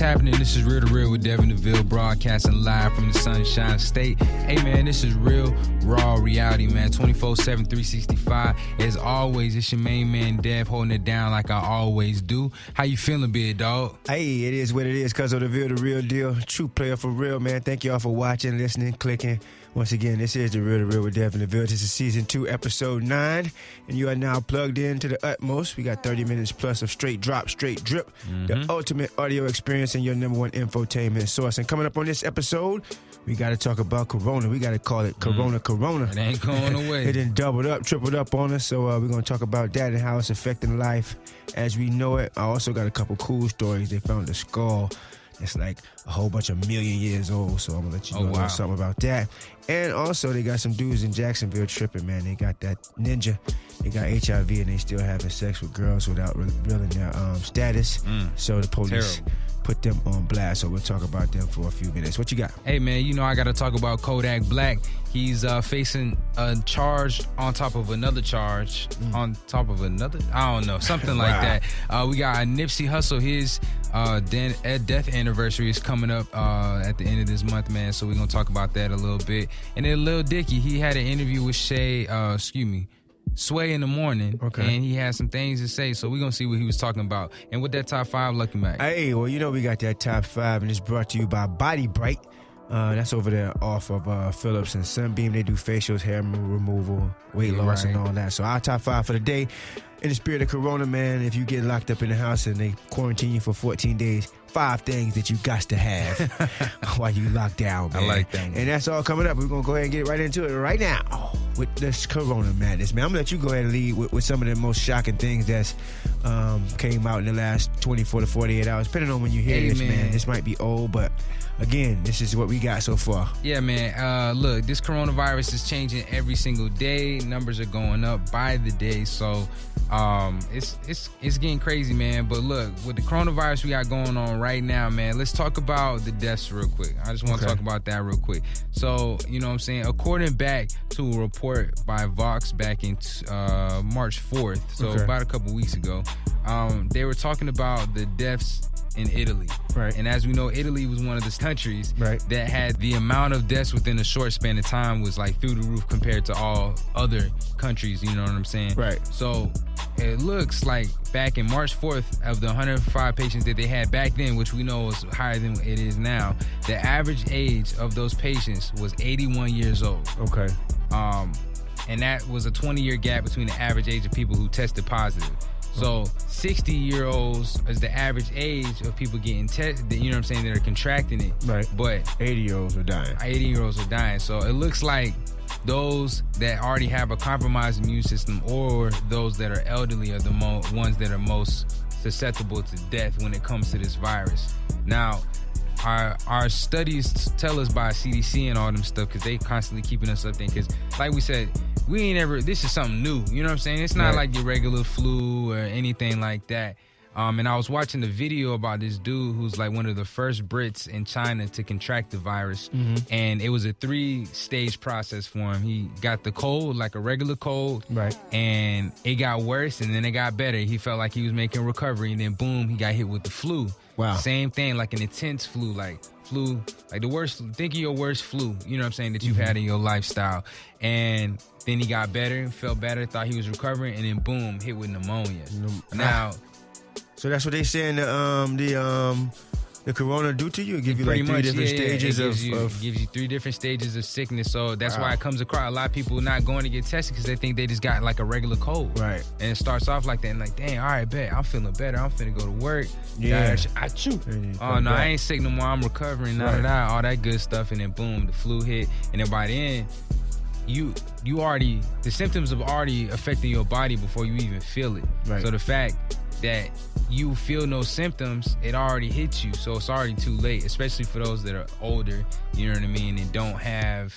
happening? This is Real to Real with Dev Deville, broadcasting live from the Sunshine State. Hey, man, this is real, raw reality, man, 24/7, 365. As always, it's your main man, Dev, holding it down like I always do. How you feeling, big dog? Hey, it is what it is, cuz of the real deal. True player for real, man. Thank y'all for watching, listening, clicking. Once again, this is the Real to Real with Dev Deville. This is season 2, episode 9, and you are now plugged in to the utmost. We got 30 minutes plus of straight drop, straight drip, the ultimate audio experience and your number one infotainment source. And coming up on this episode, we got to talk about Corona. We got to call it Corona. It ain't going away. It done doubled up, tripled up on us, so we're going to talk about that and how it's affecting life as we know it. I also got a couple cool stories. They found a skull. It's like a whole bunch of million years old, so I'm going to let you know a little something about that. And also, they got some dudes in Jacksonville tripping, man. They got that ninja. They got HIV, and they still having sex with girls without revealing their status. So the police put them on blast, so we'll talk about them for a few minutes. What you got? Hey, man, you know I got to talk about Kodak Black. He's facing a charge on top of another charge, on top of another, I don't know, something like that. We got Nipsey Hussle. His death anniversary is coming up at the end of this month, man, so we're going to talk about that a little bit. And then Lil Dicky, he had an interview with Sway in the morning, and he had some things to say, so we're going to see what he was talking about. And with that top 5, Lucky Mac. Hey, well, you know we got that top 5, and it's brought to you by Body Bright. That's over there off of Phillips and Sunbeam. They do facials, hair removal, weight loss, and all that. So our top 5 for the day, in the spirit of Corona, man, if you get locked up in the house and they quarantine you for 14 days, 5 things that you got to have while you locked down, man. I like that. And that's all coming up. We're going to go ahead and get right into it right now with this Corona madness, man. I'm going to let you go ahead and lead with some of the most shocking things that's came out in the last 24 to 48 hours, depending on when you hear this, man. This might be old, but again, this is what we got so far. Yeah, man. Look, this coronavirus is changing every single day. Numbers are going up by the day, so it's getting crazy, man. But look, with the coronavirus we got going on right now, man, let's talk about the deaths real quick. I just want to talk about that real quick. So, you know what I'm saying? According back to a report by Vox back in March 4th, so about a couple weeks ago, they were talking about the deaths in Italy. Right. And as we know, Italy was one of the countries that had the amount of deaths within a short span of time was like through the roof compared to all other countries, you know what I'm saying? Right. So it looks like back in March 4th, of the 105 patients that they had back then, which we know is higher than it is now, the average age of those patients was 81 years old. Okay. And that was a 20-year gap between the average age of people who tested positive. So 60-year-olds is the average age of people getting tested, you know what I'm saying, that are contracting it. Right. But 80-year-olds are dying. 80-year-olds are dying. So it looks like those that already have a compromised immune system or those that are elderly are the ones that are most susceptible to death when it comes to this virus. Now, our studies tell us by CDC and all them stuff, because they constantly keeping us up there, because like we said, we ain't ever, this is something new, you know what I'm saying? It's not like your regular flu or anything like that. And I was watching the video about this dude who's like one of the first Brits in China to contract the virus. And it was a 3-stage process for him. He got the cold, like a regular cold. Right. And it got worse, and then it got better. He felt like he was making recovery, and then boom, he got hit with the flu. Wow. Same thing, like an intense flu, like the worst, think of your worst flu, you know what I'm saying, that you've had in your lifestyle. And then he got better, felt better, thought he was recovering, and then boom, hit with pneumonia. Now, so that's what they saying the corona do to you? It gives you like 3 different stages gives you 3 different stages of sickness. So that's why it comes across a lot of people not going to get tested because they think they just got like a regular cold. Right. And it starts off like that and like, dang, all right, bet, I'm feeling better. I'm finna go to work. Yeah. Oh, no, I ain't sick no more. I'm recovering. None of that. All that good stuff. And then boom, the flu hit. And then by the end, you already, the symptoms have already affected your body before you even feel it. Right. So the fact that you feel no symptoms, it already hits you, so it's already too late, especially for those that are older, you know what I mean, and don't have,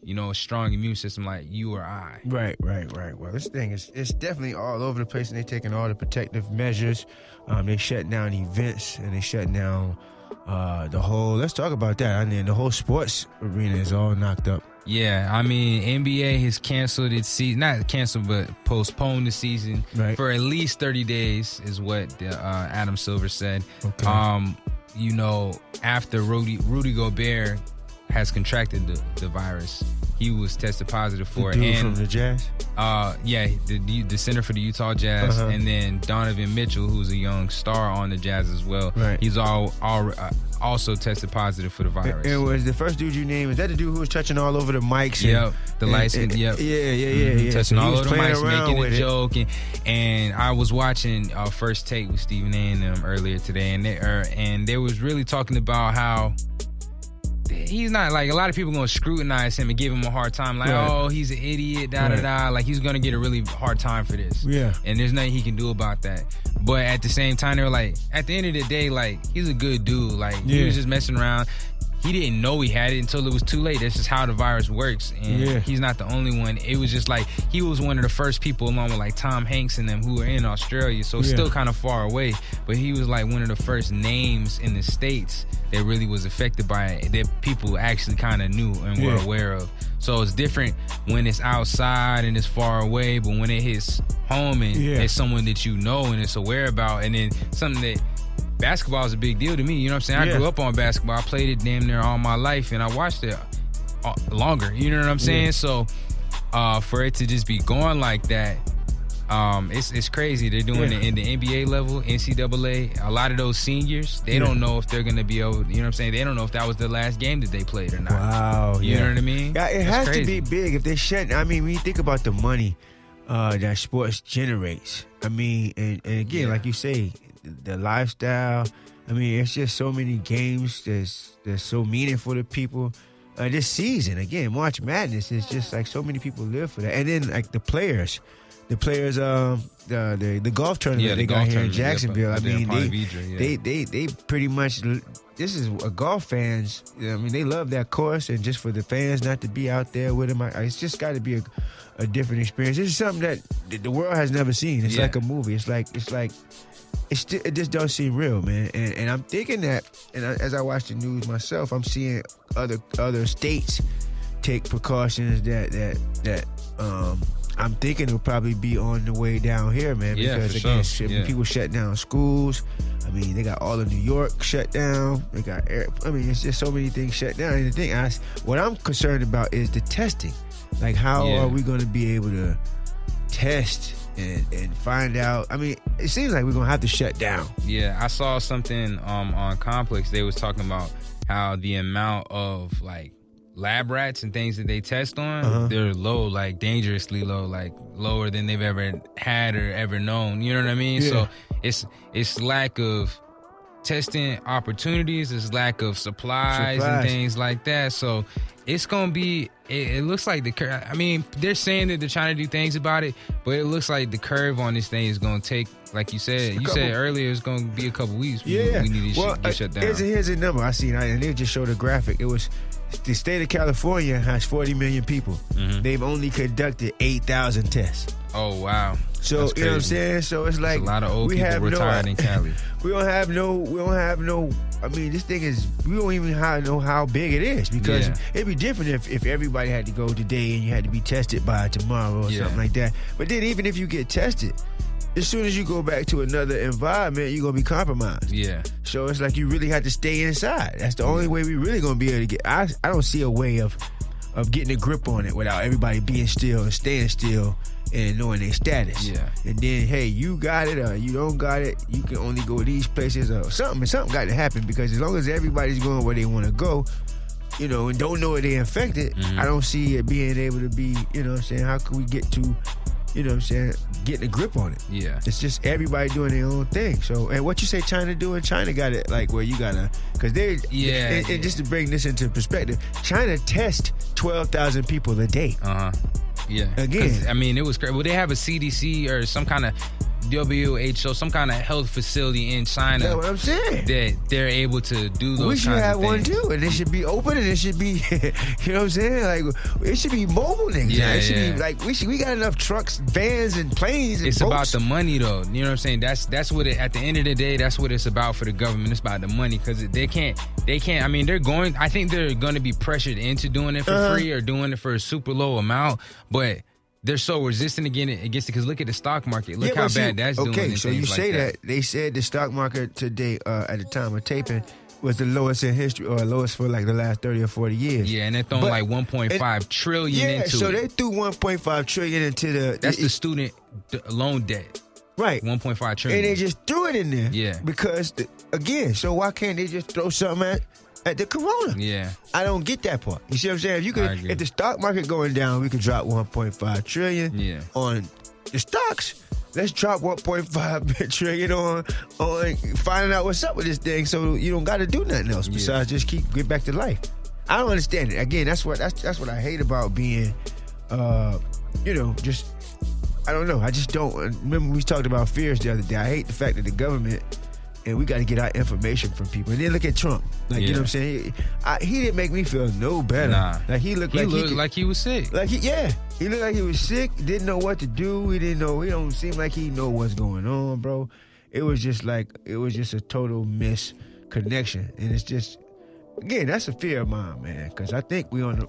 you know, a strong immune system like you or I. Right. Well, this thing is, it's definitely all over the place, and they're taking all the protective measures. They shut down events, and they shut down the whole, let's talk about that. I mean, the whole sports arena is all knocked up. Yeah, I mean, NBA has canceled its season, not canceled, but postponed the season for at least 30 days is what Adam Silver said. Okay. you know, after Rudy Gobert has contracted the virus, he was tested positive for it. And from the Jazz? Yeah, the center for the Utah Jazz, and then Donovan Mitchell, who's a young star on the Jazz as well. Right. He's also tested positive for the virus. It was the first dude you named. Is that the dude who was touching all over the mics? Yep, the light skin. Yep. Yeah. Touching so all over the mics, making a it. joke, and I was watching First Take with Stephen A. and them earlier today, and they was really talking about how he's not, like, a lot of people gonna scrutinize him and give him a hard time, like, oh, he's an idiot, da, like, he's gonna get a really hard time for this. Yeah. And there's nothing he can do about that. But at the same time, they're like, at the end of the day, like, he's a good dude. Like, he was just messing around. He didn't know he had it until it was too late. That's just how the virus works. And he's not the only one. It was just like, he was one of the first people, along with like Tom Hanks and them, who were in Australia. So it's still kind of far away. But he was like one of the first names in the States that really was affected by it, that people actually kind of knew and were aware of. So it's different when it's outside and it's far away, but when it hits home and it's someone that you know and it's aware about, and then something that, basketball is a big deal to me, you know what I'm saying? I grew up on basketball. I played it damn near all my life, and I watched it longer, you know what I'm saying? So for it to just be going like that, it's crazy. They're doing it in the NBA level, NCAA. A lot of those seniors, they don't know if they're going to be able, you know what I'm saying? They don't know if that was the last game that they played or not. Wow. You know what I mean? Yeah, it has to be big. If they shut, I mean, when you think about the money that sports generates, I mean, and again, like you say, the lifestyle, I mean, it's just so many games that's so meaningful to people. This season, again, March Madness, is just like so many people live for that. And then like the players, the golf tournament they got here in Jacksonville. I mean, they pretty much, this is golf fans. I mean, they love that course, and just for the fans not to be out there with them, it's just got to be a different experience. This is something that the world has never seen. It's like a movie. It just don't seem real, man. And I'm thinking that, and as I watch the news myself, I'm seeing other states take precautions that I'm thinking will probably be on the way down here, man. Because again, people shut down schools. I mean, they got all of New York shut down. They got it's just so many things shut down. And the thing, what I'm concerned about is the testing. Like, how are we going to be able to test and find out? I mean, it seems like we're going to have to shut down. Yeah, I saw something on Complex. They was talking about how the amount of, like, lab rats and things that they test on, they're low, like dangerously low, like lower than they've ever had or ever known. You know what I mean? So it's lack of testing opportunities, it's lack of supplies and things like that. So it's going to be, it looks like the curve, I mean, they're saying that they're trying to do things about it, but it looks like the curve on this thing is going to take, like you said, said earlier, it's going to be a couple weeks. We need to get shut down. Here's a number I seen, and they just showed a graphic. It was, the state of California has 40 million people. They've only conducted 8,000 tests. Oh, wow. So, you know what I'm saying? So it's like, a lot of old people retired in Cali. We don't have no, I mean, this thing is, we don't even know how big it is, because it'd be different if everybody had to go today and you had to be tested by tomorrow or something like that. But then even if you get tested, as soon as you go back to another environment, you're going to be compromised. Yeah. So it's like you really have to stay inside. That's the only way we really going to be able to get, I don't see a way of getting a grip on it without everybody being still and staying still and knowing their status. Yeah. And then, hey, you got it or you don't got it, you can only go to these places or something. Something got to happen, because as long as everybody's going where they want to go, you know, and don't know where they're infected, I don't see it being able to be, you know what I'm saying, how can we get to, you know what I'm saying, getting a grip on it. Yeah. It's just everybody doing their own thing. So, and what you say China doing? China got it like where you gotta, because they, and just to bring this into perspective, China tests 12,000 people a day. Yeah. Again. I mean, it was crazy. Well, they have a CDC or some kind of WHO, some kind of health facility in China. That's what I'm saying. That they're able to do those kinds of things. We should have one too, and it should be open, and it should be, you know what I'm saying? Like, it should be mobile niggas. Yeah, it should be like, we got enough trucks, vans, and planes and It's boats. about the money, though. You know what I'm saying? That's what it, at the end of the day, that's what it's about for the government. It's about the money, because they can't, I mean, I think they're going to be pressured into doing it for free or doing it for a super low amount, but they're so resistant against it, because look at the stock market. Look how bad that's doing. Okay, so you say that. They said the stock market today, at the time of taping, was the lowest in history, or lowest for like the last 30 or 40 years. Yeah, and they're throwing like 1.5 trillion into it. So they threw 1.5 trillion into the... That's the student loan debt. Right. 1.5 trillion. And they just threw it in there. Yeah. Because, again, so why can't they just throw something at the corona? Yeah. I don't get that part. You see what I'm saying? If the stock market going down, we could drop 1.5 trillion on the stocks. Let's drop 1.5 trillion on finding out what's up with this thing, so you don't got to do nothing else besides just get back to life. I don't understand it. Again, that's what I hate about being, just, I don't know. I just don't. Remember we talked about fears the other day. I hate the fact that the government, and we got to get our information from people. And then look at Trump. Like, you know what I'm saying? He didn't make me feel no better. Nah. Like, he looked like he was sick. Like, he looked like he was sick, didn't know what to do. He don't seem like he know what's going on, bro. It was just a total misconnection. And it's just, again, that's a fear of mine, man. Because I think we on the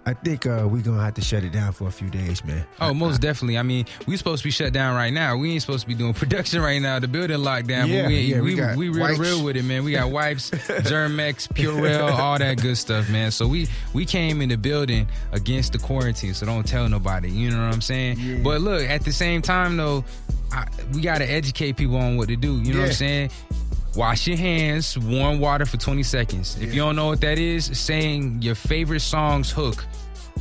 I think we're going to have to shut it down for a few days, man. Oh, most definitely. I mean, we supposed to be shut down right now. We ain't supposed to be doing production right now. The building locked down. Yeah, but we real with it, man. We got wipes, Germex, Purell, all that good stuff, man. So we came in the building against the quarantine, so don't tell nobody. You know what I'm saying? Yeah. But look, at the same time, though, we got to educate people on what to do. You know what I'm saying? Wash your hands, warm water for 20 seconds. If you don't know what that is, saying your favorite song's hook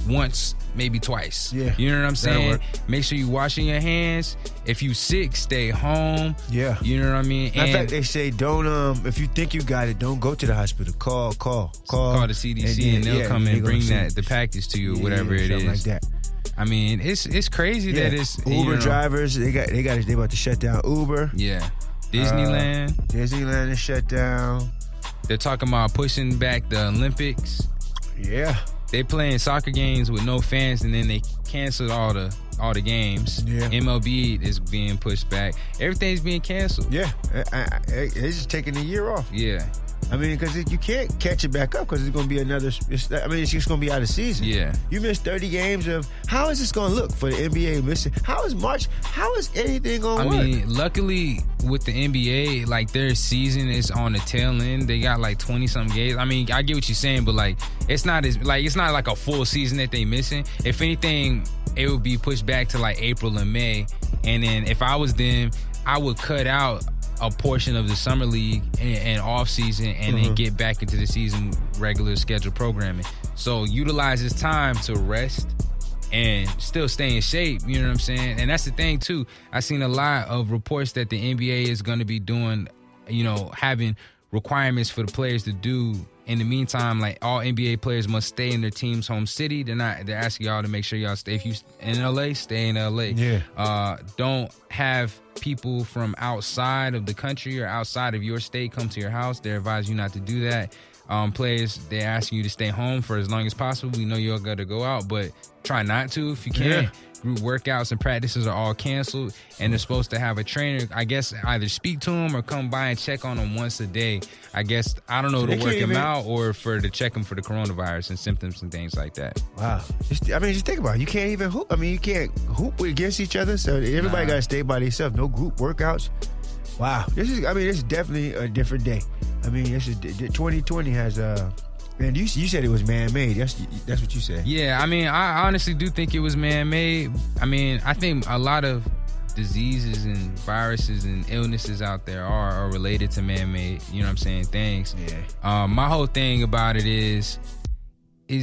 once, maybe twice. Yeah. You know what I'm saying? Make sure you washing your hands. If you sick, stay home. Yeah. You know what I mean? In fact, they say don't, if you think you got it, don't go to the hospital. Call the CDC and they'll come and bring the package to you or whatever it is. Like that. I mean, it's crazy that it's Uber drivers, they about to shut down Uber. Yeah. Disneyland is shut down. They're talking about pushing back the Olympics. Yeah. They playing soccer games with no fans, and then they canceled all the games. Yeah. MLB is being pushed back. Everything's being canceled. Yeah. It's just taking a year off. Yeah. I mean, because you can't catch it back up because it's going to be it's just going to be out of season. Yeah. You missed 30 games of, how is this going to look for the NBA missing? How is anything going to work? I mean, luckily with the NBA, like their season is on the tail end. They got like 20-something games. I mean, I get what you're saying, but like it's not like a full season that they missing. If anything, it would be pushed back to like April and May. And then if I was them, I would cut out a portion of the summer league and off season and then get back into the season regular scheduled programming. So utilize this time to rest and still stay in shape, you know what I'm saying? And that's the thing too. I seen a lot of reports that the NBA is going to be doing, having requirements for the players to do. In the meantime, like all NBA players must stay in their team's home city. They're asking y'all to make sure y'all stay. If you in LA, stay in LA. Yeah. Don't have people from outside of the country or outside of your state come to your house. They advise you not to do that. Players, they're asking you to stay home for as long as possible. We know you're going to go out, but try not to if you can. Yeah. Group workouts and practices are all canceled, and they're supposed to have a trainer, I guess, either speak to them or come by and check on them once a day. I guess, I don't know, to work them out or to check them for the coronavirus and symptoms and things like that. Wow. Just think about it. You can't even hoop. I mean, you can't hoop against each other, so everybody got to stay by themselves. No group workouts. Wow. This is definitely a different day. I mean, 2020 has and you said it was man-made. That's what you said. Yeah, I mean, I honestly do think it was man-made. I mean, I think a lot of diseases and viruses and illnesses out there are related to man-made, you know what I'm saying, things. Yeah. My whole thing about it is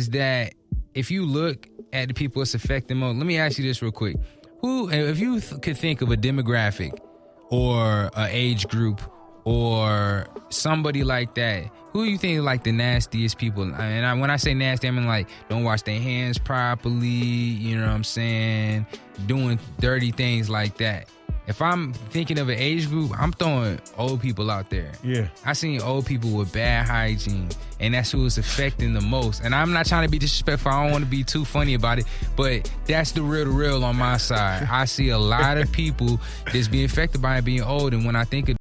that if you look at the people it's affecting most, let me ask you this real quick. If you could think of a demographic or an age group or somebody like that, who do you think is like the nastiest people? And when I say nasty, I mean like don't wash their hands properly, you know what I'm saying, doing dirty things like that. If I'm thinking of an age group, I'm throwing old people out there. Yeah. I seen old people with bad hygiene, and that's who it's affecting the most. And I'm not trying to be disrespectful. I don't want to be too funny about it, but that's the real on my side. I see a lot of people that's being affected by it being old, and when I think of